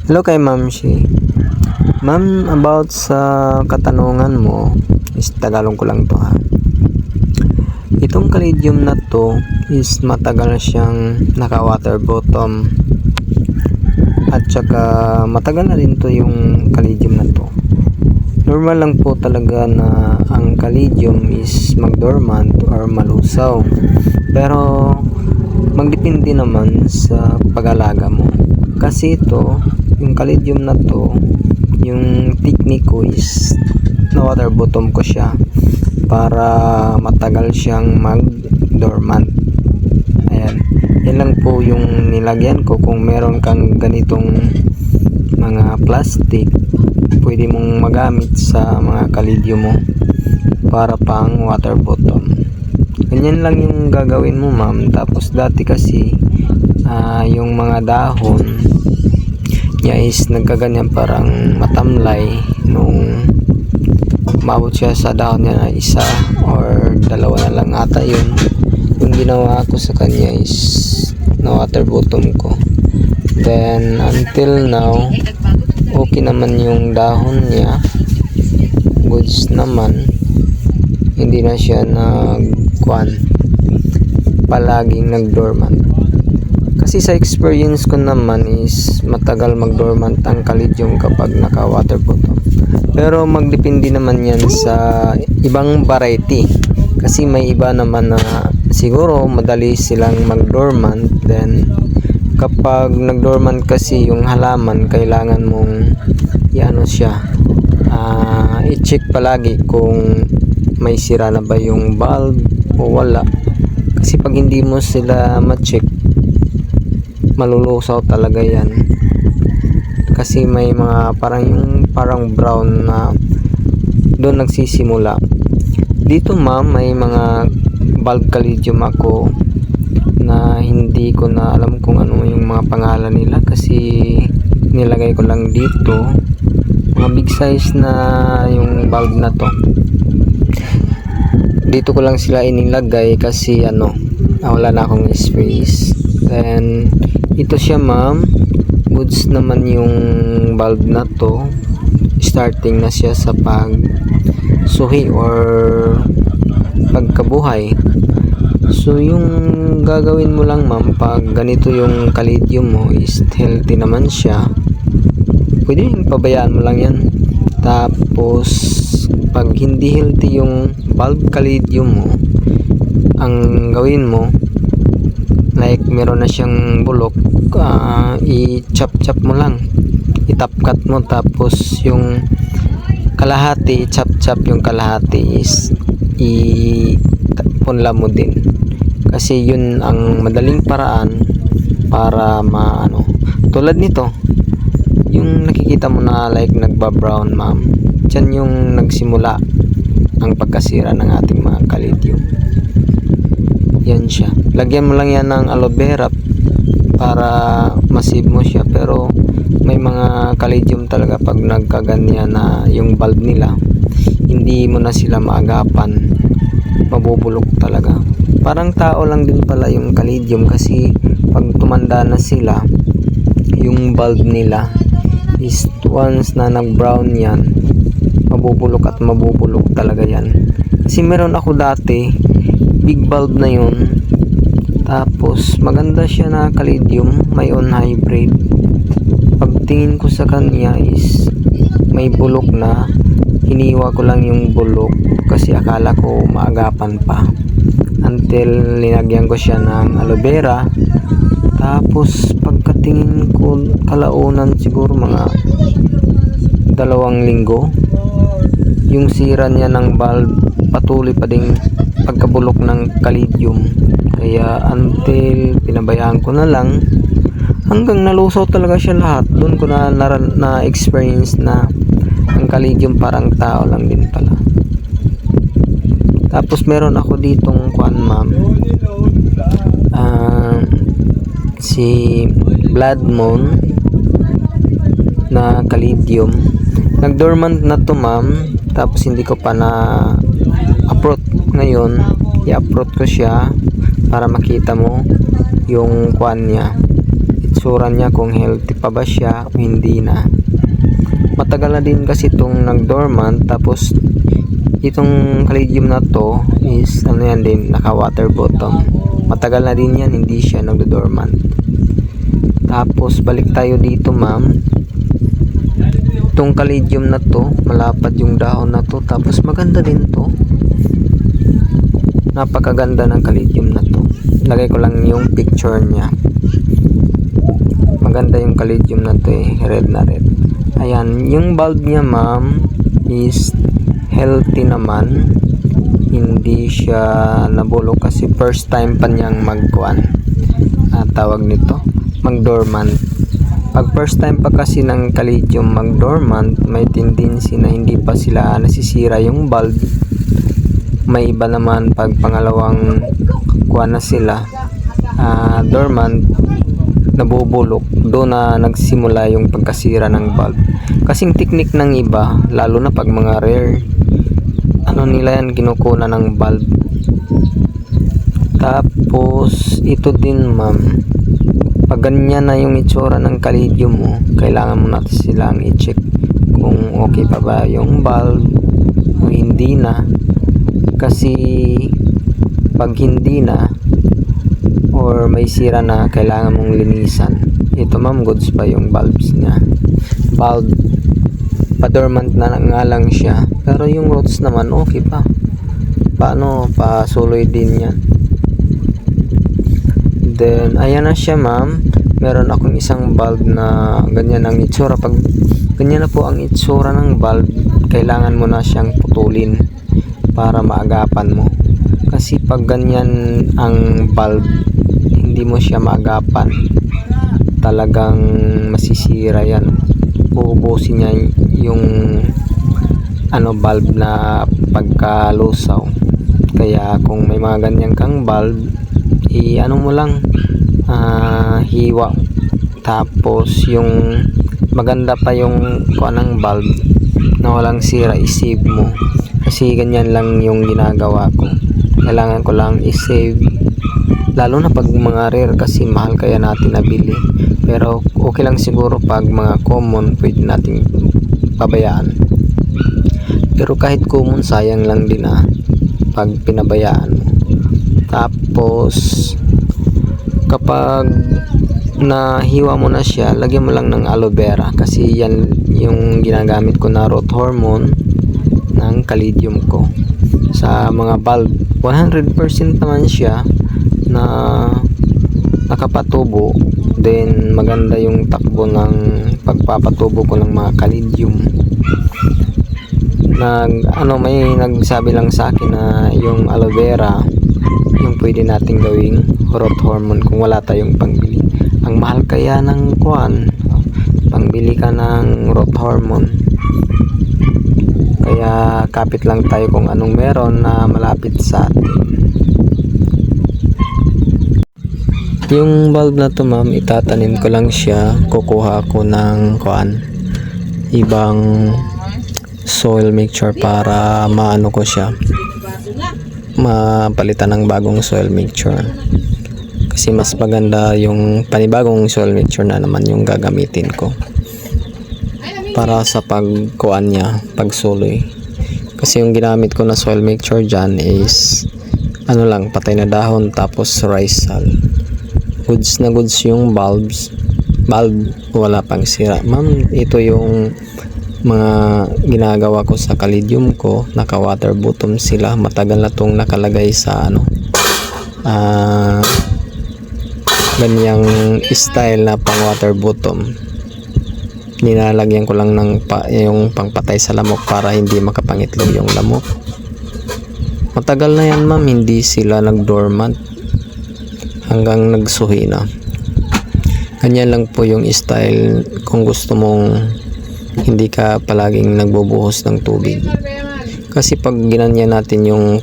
Hello kay Ma'am Shi. Ma'am, about sa katanungan mo, is Tagalog ko lang to ha. Itong Caladium na to is matagal siyang naka-water bottom. At saka matagal na din to yung Caladium na to. Normal lang po talaga na ang Caladium is mag-dormant or malusaw. Pero magdepende naman sa pag-alaga mo. Kasi ito, yung Caladium na to, yung technique ko is na water bottom ko siya para matagal siyang mag-dormant. Ayan. Yan lang po yung nilagyan ko. Kung meron kang ganitong mga plastic, pwede mong magamit sa mga Caladium mo para pang water bottom. Ganyan lang yung gagawin mo, ma'am. Tapos dati kasi yung mga dahon niya is nagkaganyan, parang matamlay nung umabot siya sa dahon niya na isa or dalawa na lang ata yun. Yung ginawa ko sa kanya is na water bottom ko. Then until now, okay naman yung dahon niya, goods naman, hindi na siya palaging nag-dormant. Kasi sa experience ko naman is matagal mag-dormant ang Caladium kapag naka-water bottom. Pero magdepende naman yan sa ibang variety. Kasi may iba naman na siguro madali silang mag-dormant. Then kapag nag-dormant kasi yung halaman, kailangan mong i-ano siya, i-check palagi kung may sira na ba yung bulb o wala. Kasi pag hindi mo sila ma-check, malulusaw talaga yan. Kasi may mga parang brown na doon nagsisimula. Dito ma'am, may mga bulb Caladium ako na hindi ko na alam kung ano yung mga pangalan nila kasi nilagay ko lang dito. Mga big size na yung bulb na to. Dito ko lang sila inilagay kasi wala na akong space. Then ito siya ma'am, goods naman yung bulb na to. Starting na siya sa pagsuhi or pagkabuhay. So yung gagawin mo lang ma'am, pag ganito yung Caladium mo is healthy naman siya, pwede yung pabayaan mo lang yan. Tapos pag hindi healthy yung bulb Caladium mo, ang gawin mo, like meron na siyang bulok, i-chop mo lang, itapkat mo, tapos yung kalahati, chop yung kalahati is ipunla mo din. Kasi yun ang madaling paraan para tulad nito, yung nakikita mo na like nagba-brown ma'am, dyan yung nagsimula ang pagkasira ng ating mga Caladium. Yan siya. Lagyan mo lang yan ng aloe vera para masave mo siya. Pero may mga Caladium talaga pag nagkaganyan na yung bulb nila, hindi mo na sila maagapan, mabubulok talaga. Parang tao lang din pala yung Caladium kasi pag tumanda na sila, yung bulb nila is once na nag-brown yan, mabubulok at mabubulok talaga yan. Kasi meron ako dati, big bulb na yun, tapos maganda siya na Caladium, may on hybrid. Pagtingin ko sa kanya is may bulok na, hiniwa ko lang yung bulok kasi akala ko maagapan pa, until linagyan ko siya ng aloe vera. Tapos pagkatingin ko, kalaunan siguro mga 2 linggo, yung sira niya ng bulb patuloy pa ding pagkabulok ng Caladium. Kaya until pinabayaan ko na lang hanggang nalusaw talaga siya lahat. Doon ko na experience na ang Caladium parang tao lang din pala. Tapos meron ako ditong ma'am, si Blood Moon na Caladium. Nag-dormant na to ma'am, tapos hindi ko pa na uproot. Ngayon i-uproot ko siya para makita mo yung niya. It's itsura niya, kung healthy pa ba siya o hindi na. Matagal na din kasi itong nag-dormant, tapos itong Caladium na to is ano yan din, naka water bottom. Matagal na din yan hindi siya nagdo-dormant. Tapos balik tayo dito ma'am. Itong Caladium na to, malapad yung dahon na to, tapos maganda din to. Napakaganda ng Caladium na to. Lagay ko lang yung picture niya. Maganda yung Caladium na to eh, red na red. Ayan, yung bulb niya ma'am is healthy naman. Hindi siya nabulok kasi first time pa niyang magkuan. Tawag nito, mag-dormant. Pag first time pa kasi ng Caladium mag-dormant, may tendency na hindi pa sila nasisira yung bulb. May iba naman pag pangalawang kuan na sila, dormant, nabubulok, doon na nagsimula yung pagkasira ng bulb. Kasing technique ng iba, lalo na pag mga rare, ano nila yan, kinukuna ng bulb. Tapos ito din ma'am, pag ganyan na yung itsura ng Caladium mo, kailangan mo natin silang i-check kung okay pa ba yung bulb o hindi na. Kasi pag hindi na or may sira na, kailangan mong linisan. Ito ma'am, goods pa yung bulbs niya. Bulb pa-dormant na nga lang siya, pero yung roots naman okay pa. Paano, pasuloy din yan. Then ayan na siya ma'am. Meron akong isang bulb na ganyan ang itsura. Pag ganyan na po ang itsura ng bulb, kailangan mo na siyang putulin para maagapan mo. Kasi pag ganyan ang bulb, hindi mo siya maagapan, talagang masisira yan. Uubusin niya yung bulb na pagkalusaw. Kaya kung may mga ganyan kang bulb, mo lang, hiwa. Tapos yung maganda pa yung kuan ng bulb na walang sira, i-save mo. Kasi ganyan lang yung ginagawa ko. Kailangan ko lang i-save, lalo na pag mga rare kasi mahal kaya natin nabili. Pero okay lang siguro pag mga common, pwede nating pabayaan. Pero kahit common, sayang lang din pag pinabayaan mo. Tapos kapag nahiwa mo na siya, lagyan mo lang ng aloe vera, kasi yan yung ginagamit ko na root hormone ng Caladium ko sa mga bulb. 100% naman siya na nakapatubo. Then maganda yung takbo ng pagpapatubo ko ng mga Caladium. May nagsabi lang sa akin na yung aloe vera yung pwede nating gawing root hormone kung wala tayong pangbili. Ang mahal kaya ng kuan, pangbili ka ng root hormone. Kaya kapit lang tayo kung anong meron na malapit sa atin. Yung bulb na to ma'am, itatanim ko lang siya. Kukuha ko ng kuan, ibang soil mixture para maano ko siya, mapalitan ng bagong soil mixture. Kasi mas maganda yung panibagong soil mixture na naman yung gagamitin ko para sa pagkuan niya, pagsuloy. Kasi yung ginamit ko na soil mixture dyan is patay na dahon tapos rice hull. Goods na goods yung bulb, wala pang sira ma'am. Ito yung mga ginagawa ko sa Caladium ko, naka water bottom sila. Matagal na tong nakalagay sa ganyang style na pang water bottom. Nilalagyan ko lang ng yung pangpatay sa lamok para hindi makapangitlog yung lamok. Matagal na yan ma'am, hindi sila nag-dormant hanggang nagsuhi na. Ganyan lang po yung style kung gusto mong hindi ka palaging nagbubuhos ng tubig. Kasi pag ginanyan natin yung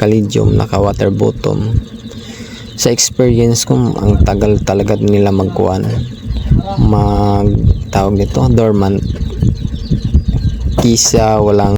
Caladium naka water bottom, sa experience ko, ang tagal talaga nila tawag nito, dormant, kisa walang